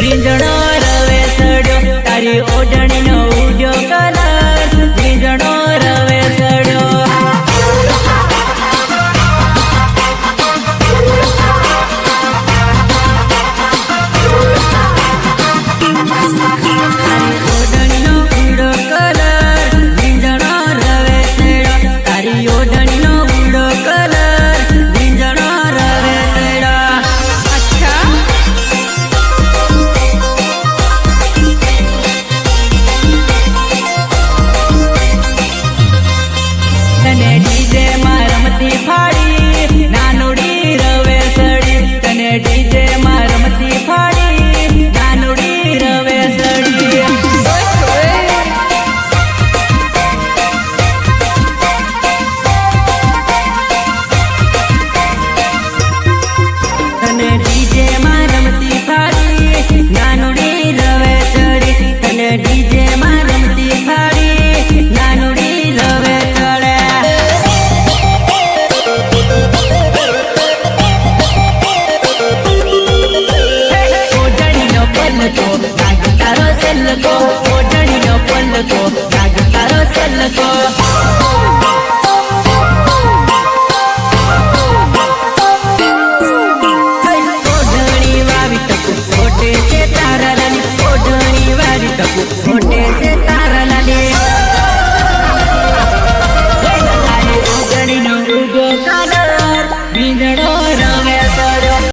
રીંજણો રવે સડ્યો તારી ઓઢણીનો ઉડ્યો colour રીંજણો રવે સડ્યો DJ માં રમતી ફાડી નાનુડી રવે સડી તને ડીજે માં રમતી ફાડી નાનુડી રવે સડી તને ડીજે માં રમતી ફાડી નાનુડી રવે સડી તને ડીજે માં રમતી ફાડી નાનુડી રવે તારો સલ્લકો ઓઢણીનો પલ્લકો તારો સલ્લકો